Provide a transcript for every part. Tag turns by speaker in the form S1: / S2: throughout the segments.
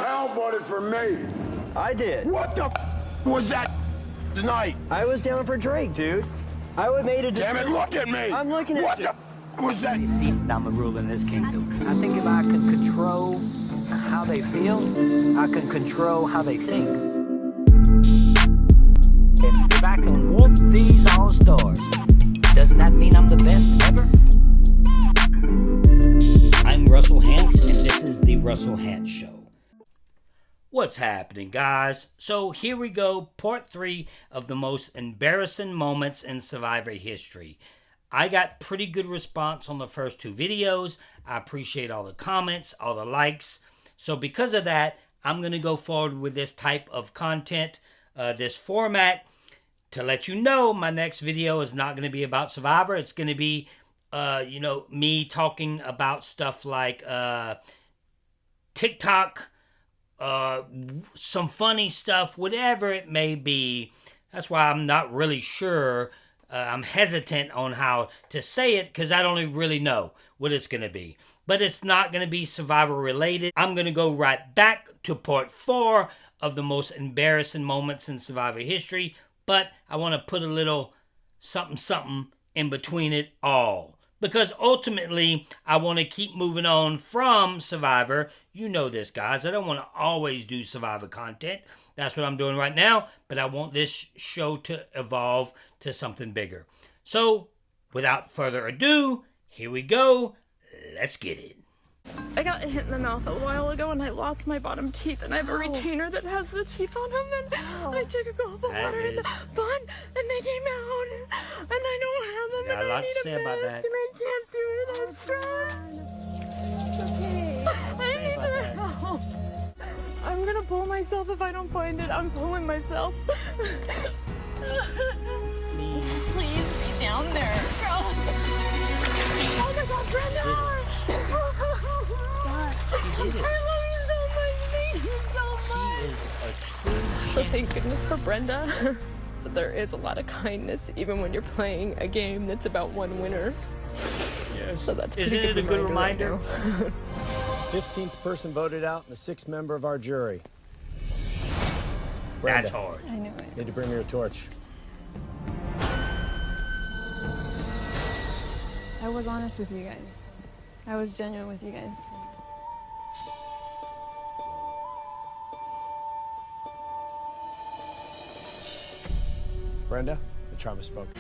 S1: hell voted for me?
S2: I did.
S1: What the was that tonight?
S2: I was down for Drake, dude. I would made a
S1: Damn it, look at me!
S2: I'm looking at
S1: what
S2: you.
S1: the was that?
S3: You see, I'm a rule in this kingdom. I think if I can control how they feel, I can control how they think. If I can whoop these all-stars, doesn't that mean I'm the best ever? I'm Russell Hantz, and this is the Russell Hantz Show. What's happening, guys? So here we go, part 3 of the most embarrassing moments in Survivor history. I got pretty good response on the first 2 videos. I appreciate all the comments, all the likes. So because of that, I'm going to go forward with this type of content, this format, to let you know my next video is not going to be about Survivor. It's going to be, me talking about stuff like TikTok, some funny stuff, whatever it may be. That's why I'm not really sure. I'm hesitant on how to say it because I don't really know what it's going to be. But it's not going to be Survivor related. I'm going to go right back to part 4 of the most embarrassing moments in Survivor history. But I want to put a little something in between it all. Because ultimately, I want to keep moving on from Survivor. You know this, guys. I don't want to always do Survivor content. That's what I'm doing right now. But I want this show to evolve to something bigger. So, without further ado, here we go. Let's get it.
S4: I got hit in the mouth a while ago and I lost my bottom teeth and I have a retainer that has the teeth on them and I took a gulp of water in the pond and they came out and I don't have them
S2: Got
S4: and
S2: a lot
S4: I
S2: to
S4: need
S2: say
S4: a
S2: about
S4: mask
S2: that.
S4: and I can't do it. I'm trying. I
S2: Say
S4: need
S2: about
S4: their
S2: that.
S4: help. I'm gonna pull myself if I don't find it. I'm pulling myself.
S2: Please.
S4: Please be down there. Oh my God, Brenda!
S2: She did it.
S4: I love you so much. Thank you so
S2: She
S4: much.
S2: is a true
S4: So thank goodness for Brenda. But there is a lot of kindness even when you're playing a game that's about one winner.
S2: Yes.
S4: So that's
S2: Isn't it a good reminder?
S4: Right now.
S5: 15th person voted out and the 6th member of our jury.
S2: That's
S5: Brenda,
S2: hard.
S4: I knew it.
S5: need to bring me your torch.
S6: I was honest with you guys. I was genuine with you guys.
S5: Brenda, the tribe has spoken.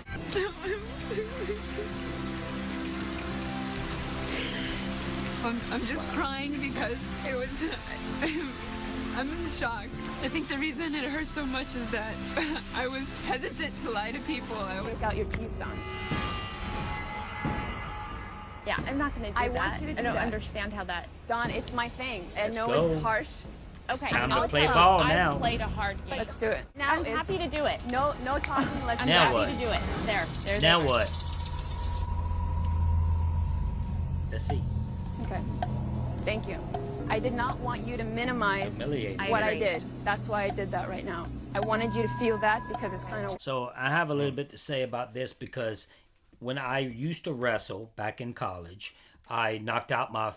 S7: I'm just crying because it was. I'm in shock. I think the reason it hurt so much is that I was hesitant to lie to people.
S4: Take out your teeth, Don. Yeah, I'm not gonna do
S6: I
S4: that.
S6: want you to do
S4: I don't
S6: that.
S4: understand how that.
S6: Don, it's my thing. I
S2: Let's
S6: know
S2: go.
S6: it's harsh.
S4: Okay,
S2: time to
S4: I'll
S2: play
S4: tell
S2: ball
S4: you,
S2: now.
S4: I've played a hard game.
S6: Let's do it. Now
S4: I'm
S6: is
S4: happy to do it.
S6: no talking. Let's
S4: I'm
S6: do
S2: Now
S4: happy
S2: what?
S4: to do it. There's
S2: Now
S4: it.
S2: what? Let's see.
S6: Okay. Thank you. I did not want you to minimize
S2: Humiliating.
S6: what I
S4: agree.
S6: did. That's why I did that right now. I wanted you to feel that because it's kind of
S2: So I have a little bit to say about this because when I used to wrestle back in college, I knocked out my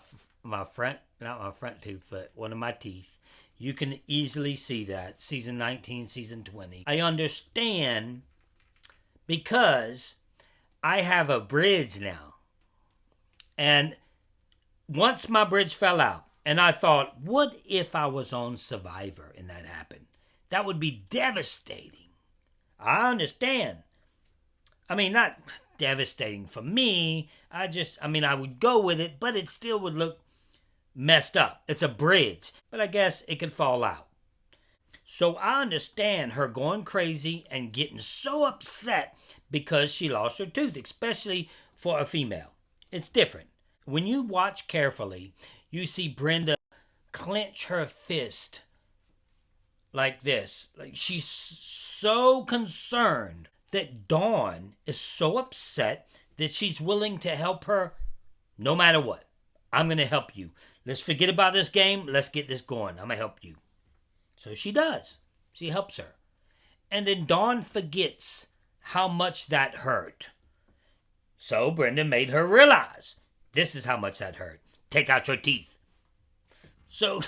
S2: front, not my front tooth, but one of my teeth. You can easily see that. Season 19, season 20. I understand because I have a bridge now. And once my bridge fell out, and I thought, what if I was on Survivor and that happened? That would be devastating. I understand. I mean, not devastating for me. I would go with it, but it still would look messed up. It's a bridge, but I guess it could fall out. So I understand her going crazy and getting so upset because she lost her tooth, especially for a female. It's different. When you watch carefully, you see Brenda clench her fist like this. Like she's so concerned that Dawn is so upset that she's willing to help her no matter what. I'm going to help you. Let's forget about this game. Let's get this going. I'm going to help you. So she does. She helps her. And then Dawn forgets how much that hurt. So Brenda made her realize, this is how much that hurt. Take out your teeth. So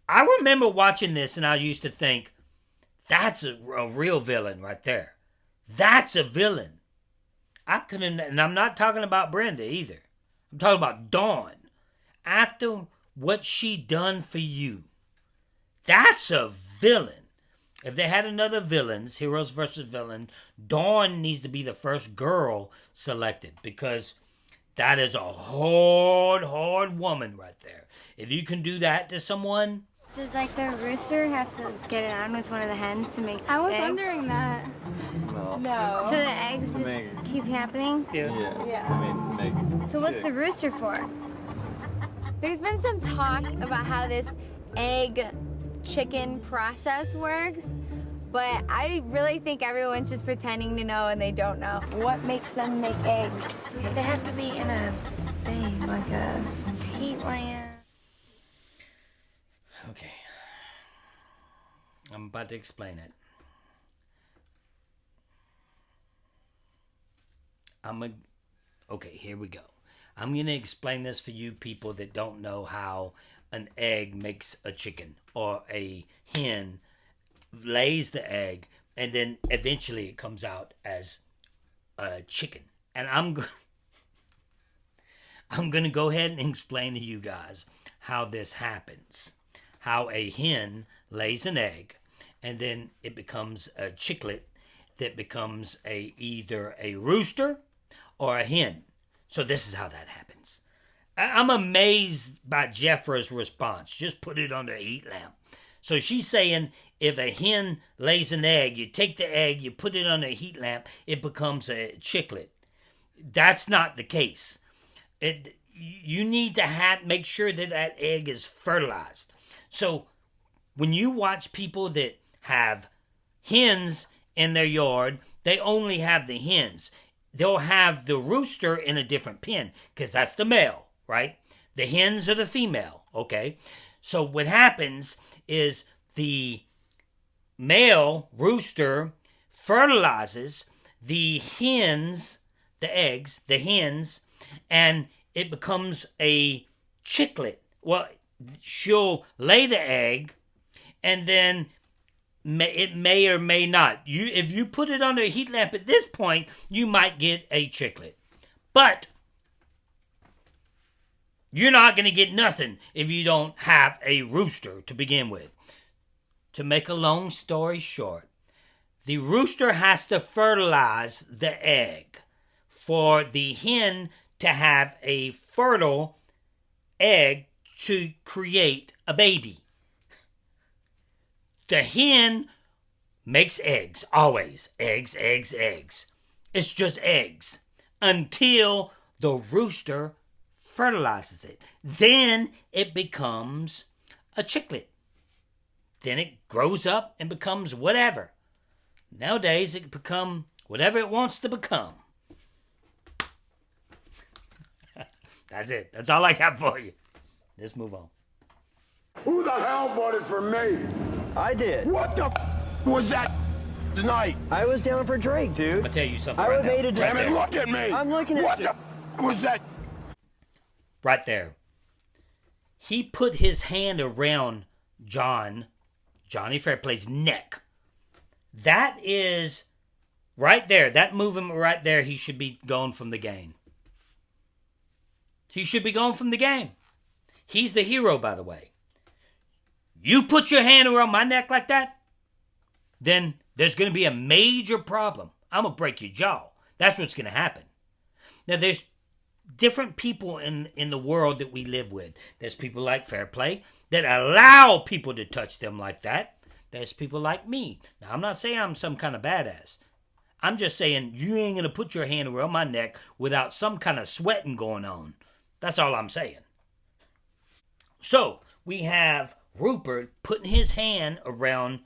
S2: I remember watching this and I used to think, that's a real villain right there. That's a villain. I couldn't, and I'm not talking about Brenda either. I'm talking about Dawn. After what she done for you, that's a villain. If they had another villains, heroes versus villain, Dawn needs to be the first girl selected because that is a hard woman right there. If you can do that to someone.
S8: Does like the rooster have to get it on with one of the hens to make
S4: I was
S8: eggs?
S4: wondering that.
S7: No.
S8: So the eggs just keep happening? So what's the rooster for?
S9: There's been some talk about how this egg chicken process works, but I really think everyone's just pretending to know and they don't know.
S8: What makes them make eggs? They have to be in a thing, like a heat lamp.
S2: Okay. I'm about to explain it. Okay, here we go. I'm going to explain this for you people that don't know how an egg makes a chicken or a hen lays the egg and then eventually it comes out as a chicken. And I'm going to go ahead and explain to you guys how this happens. How a hen lays an egg and then it becomes a chicklet that becomes either a rooster or a hen. So this is how that happens. I'm amazed by Jeffra's response. Just put it on the heat lamp. So she's saying if a hen lays an egg, you take the egg, you put it on a heat lamp, it becomes a chicklet. That's not the case. You need to make sure that that egg is fertilized. So when you watch people that have hens in their yard, they only have the hens. They'll have the rooster in a different pen because that's the male, right? The hens are the female, okay? So what happens is the male rooster fertilizes the hens, the eggs, the hens, and it becomes a chicklet. Well, she'll lay the egg, and then it may or may not. If you put it under a heat lamp at this point, you might get a chicklet. But you're not going to get nothing if you don't have a rooster to begin with. To make a long story short, the rooster has to fertilize the egg for the hen to have a fertile egg to create a baby. The hen makes eggs, always. Eggs, eggs, eggs. It's just eggs until the rooster fertilizes it. Then it becomes a chicklet. Then it grows up and becomes whatever. Nowadays, it can become whatever it wants to become. That's it. That's all I got for you. Let's move on.
S1: Who the hell voted for me?
S5: I did.
S1: What the was that tonight?
S5: I was down for Drake, dude.
S2: I'll tell you something
S5: I
S2: right now.
S5: made a
S1: Damn it, look at me!
S5: I'm looking at
S1: what
S5: you.
S1: the was that?
S2: Right there. He put his hand around Johnny Fairplay's neck. That is right there. That movement right there, he should be gone from the game. He should be gone from the game. He's the hero, by the way. You put your hand around my neck like that, then there's going to be a major problem. I'm going to break your jaw. That's what's going to happen. Now, there's different people in the world that we live with. There's people like Fairplay that allow people to touch them like that. There's people like me. Now, I'm not saying I'm some kind of badass. I'm just saying you ain't going to put your hand around my neck without some kind of sweating going on. That's all I'm saying. So, we have Rupert putting his hand around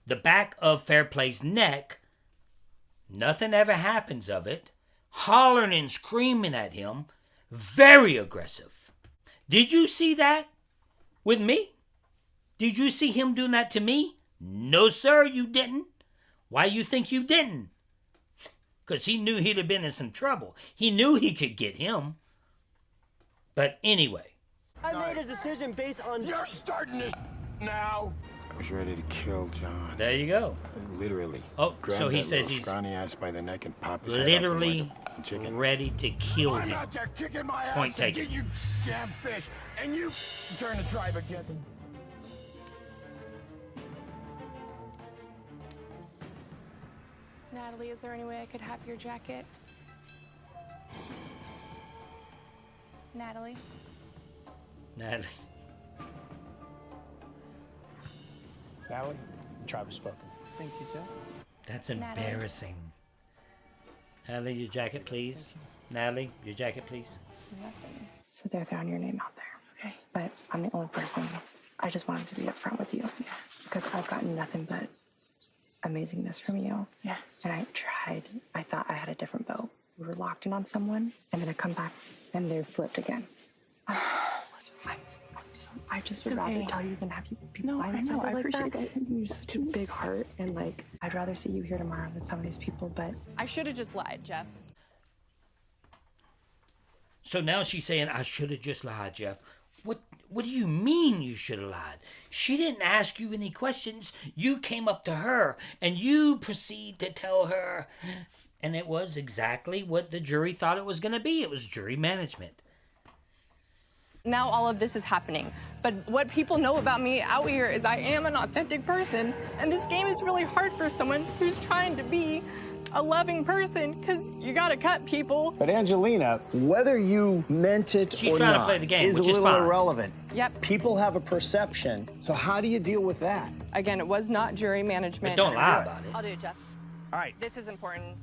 S2: the back of Fairplay's neck. Nothing ever happens of it. Hollering and screaming at him. Very aggressive. Did you see that with me? Did you see him doing that to me? No, sir, you didn't. Why you think you didn't? Because he knew he'd have been in some trouble. He knew he could get him. But anyway.
S5: I made a decision based on...
S1: You're starting this now.
S10: I was ready to kill John.
S2: There you go.
S10: Literally.
S2: Oh,
S10: Grab
S2: so he
S10: that
S2: says
S10: little
S2: he's
S10: scrawny ass by the neck and pop his head off
S2: literally
S10: like a chicken.
S2: ready to kill
S1: I'm
S2: him.
S1: out there kicking my ass
S2: Point
S1: to
S2: taken.
S1: get you damn fish, and you turn the tribe against me.
S4: Natalie, is there any way I could have your jacket? Natalie?
S2: Natalie.
S5: Natalie, the tribe has spoken.
S11: Thank you, Jeff.
S2: That's embarrassing. Natalie, your jacket, please. Natalie, your jacket, please.
S12: Nothing. So they're throwing your name out there, okay? But I'm the only person. I just wanted to be upfront with you. Yeah. Because I've gotten nothing but amazingness from you. Yeah. And I tried. I thought I had a different boat. We were locked in on someone, and then I come back, and they're flipped again. I'm so, I just would rather tell you than have you be blindsided like that. You're such a big heart, and like, I'd rather see you here tomorrow than some of these people, but...
S6: I should have just lied, Jeff.
S2: So now she's saying, I should have just lied, Jeff. What do you mean you should have lied? She didn't ask you any questions. You came up to her, and you proceed to tell her. And it was exactly what the jury thought it was going to be. It was jury management.
S6: Now all of this is happening. But what people know about me out here is I am an authentic person. And this game is really hard for someone who's trying to be a loving person, because you gotta cut people.
S5: But Angelina, whether you meant it
S2: She's
S5: or
S2: trying to
S5: not
S2: play the game,
S5: is a
S2: which is
S5: little
S2: fine.
S5: irrelevant.
S6: Yep.
S5: People have a perception. So how do you deal with that?
S6: Again, it was not jury management.
S2: But don't lie about it.
S6: I'll do it, Jeff.
S5: All right.
S6: This is important.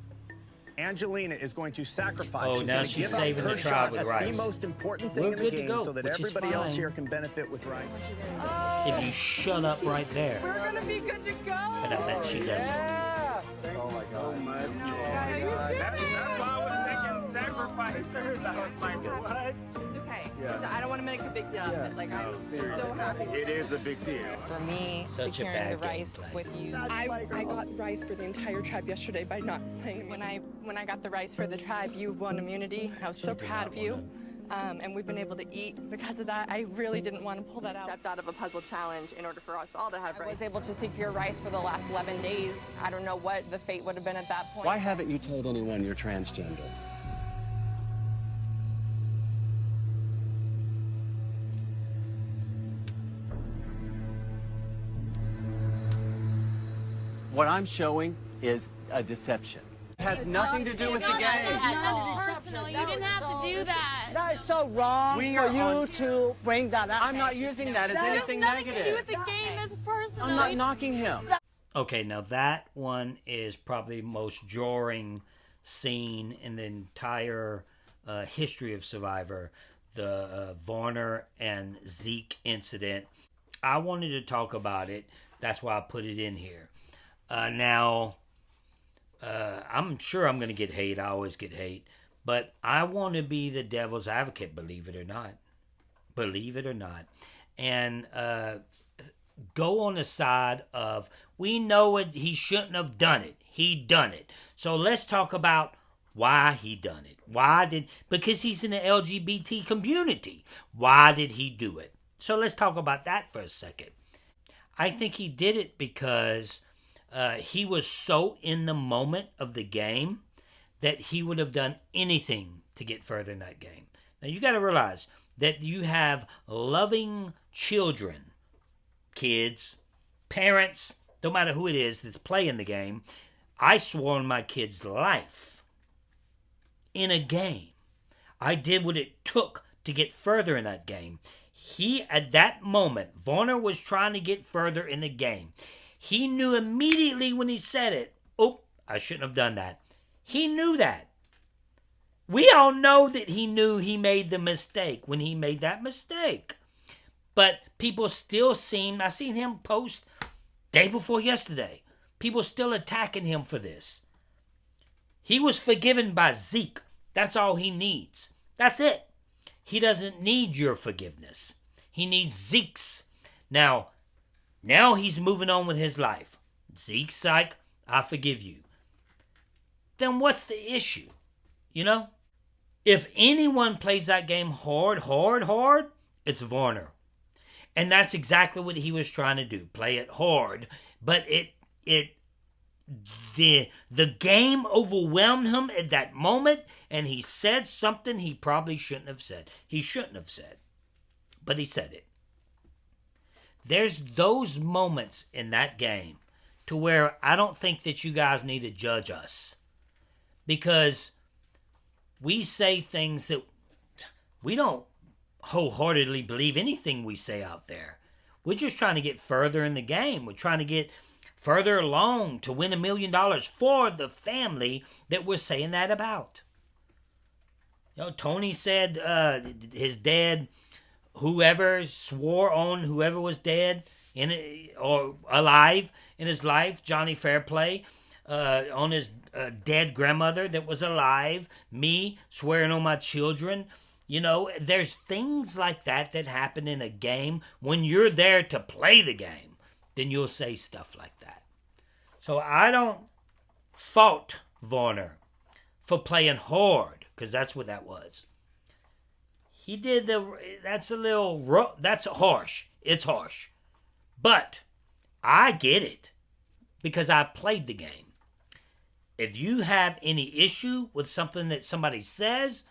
S5: Angelina is going to sacrifice.
S2: Oh,
S5: she's
S2: now
S5: gonna
S2: she's
S5: give up
S2: saving
S5: her
S2: the tribe
S5: shot
S2: with
S5: at
S2: rice.
S5: the most important thing
S2: We're
S5: in the
S2: good to
S5: game
S2: go,
S5: so that
S2: which is
S5: everybody else
S2: fine.
S5: here can benefit with rice.
S2: If you shut up right there.
S6: We're gonna be good to go.
S2: But I bet she doesn't.
S10: Oh my God. That's why I was thinking sacrificers. I was like, what?
S6: It's okay. I don't want to make a big deal of it. Like, I'm so happy.
S10: It is a big deal.
S6: For me,
S2: Such a
S6: securing
S2: bad
S6: the rice
S2: gameplay.
S6: with you.
S4: I got rice for the entire tribe yesterday by not playing.
S6: When I got the rice for the tribe, you won immunity. I was so proud of you. And we've been able to eat because of that. I really didn't want to pull that out. Stepped out of a puzzle challenge in order for us all to have rice. I was able to secure rice for the last 11 days. I don't know what the fate would have been at that point.
S11: Why haven't you told anyone you're transgender? What I'm showing is a deception. It has nothing to do with the game.
S4: That's personal. You didn't have to do that.
S13: That is so wrong
S11: We
S13: for
S11: are
S13: you
S11: on-
S13: to bring that up.
S11: I'm not using that as anything
S4: Nothing to do
S11: negative.
S4: with the game. That's personal.
S11: I'm not knocking him.
S2: Okay, now that one is probably the most jarring scene in the entire history of Survivor, the Varner and Zeke incident. I wanted to talk about it. That's why I put it in here. Now, I'm sure I'm going to get hate. I always get hate. But I want to be the devil's advocate, believe it or not. Believe it or not. And go on the side of, we know it, he shouldn't have done it. He done it. So let's talk about why he done it. Because he's in the LGBT community. Why did he do it? So let's talk about that for a second. I think he did it because he was so in the moment of the game that he would have done anything to get further in that game. Now you got to realize that you have loving children, kids, parents, no matter who it is that's playing the game. I swore on my kid's life in a game. I did what it took to get further in that game. He, at that moment, Varner was trying to get further in the game. He knew immediately when he said it, oh, I shouldn't have done that. He knew that. We all know that he knew he made the mistake when he made that mistake. But people still I seen him post day before yesterday. People still attacking him for this. He was forgiven by Zeke. That's all he needs. That's it. He doesn't need your forgiveness. He needs Zeke's. Now he's moving on with his life. Zeke's like, I forgive you. Then what's the issue? You know? If anyone plays that game hard, it's Varner.
S3: And that's exactly what he was trying to do, play it hard. But the game overwhelmed him at that moment, and he said something he probably shouldn't have said. He shouldn't have said, but he said it. There's those moments in that game to where I don't think that you guys need to judge us, because we say things that we don't wholeheartedly believe anything we say out there. We're just trying to get further in the game. We're trying to get further along to win $1 million for the family that we're saying that about. You know, Tony said his dad, whoever swore on whoever was dead or alive in his life, Johnny Fairplay, on his dead grandmother that was alive, me swearing on my children. You know, there's things like that that happen in a game. When you're there to play the game, then you'll say stuff like that. So I don't fault Varner for playing hard, because that's what that was. He did that's harsh. It's harsh. But I get it, because I played the game. If you have any issue with something that somebody says,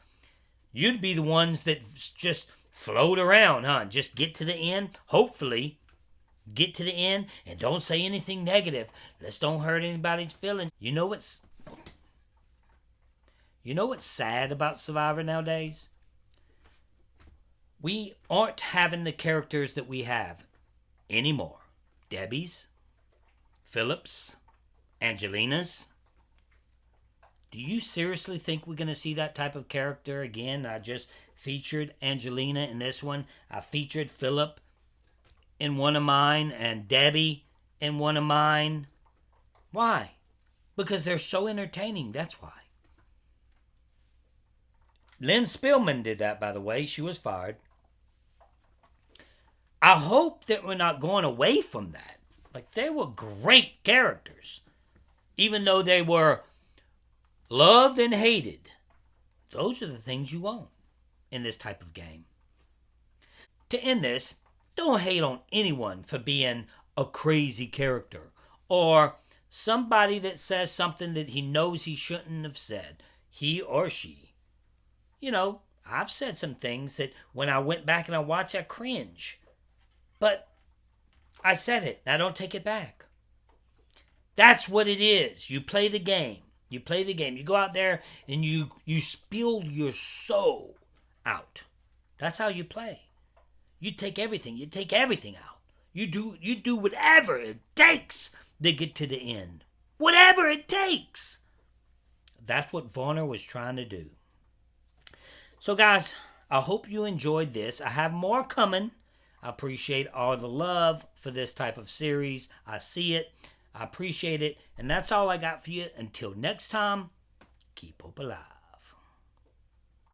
S3: you'd be the ones that just float around, huh? Just get to the end. Hopefully, get to the end and don't say anything negative. Let's don't hurt anybody's feelings. You know what's sad about Survivor nowadays? We aren't having the characters that we have anymore. Debbie's, Phillips, Angelina's. Do you seriously think we're going to see that type of character again? I just featured Angelina in this one. I featured Philip in one of mine and Debbie in one of mine. Why? Because they're so entertaining. That's why. Lynn Spillman did that, by the way. She was fired. I hope that we're not going away from that. Like, they were great characters. Even though they were loved and hated. Those are the things you want in this type of game. To end this, don't hate on anyone for being a crazy character or somebody that says something that he knows he shouldn't have said, he or she. You know, I've said some things that when I went back and I watched, I cringe. But I said it, and I don't take it back. That's what it is. You play the game. You play the game. You go out there and you spill your soul out. That's how you play. You take everything. You take everything out. You do whatever it takes to get to the end. Whatever it takes. That's what Varner was trying to do. So guys, I hope you enjoyed this. I have more coming. I appreciate all the love for this type of series. I see it. I appreciate it. And that's all I got for you. Until next time, keep hope alive.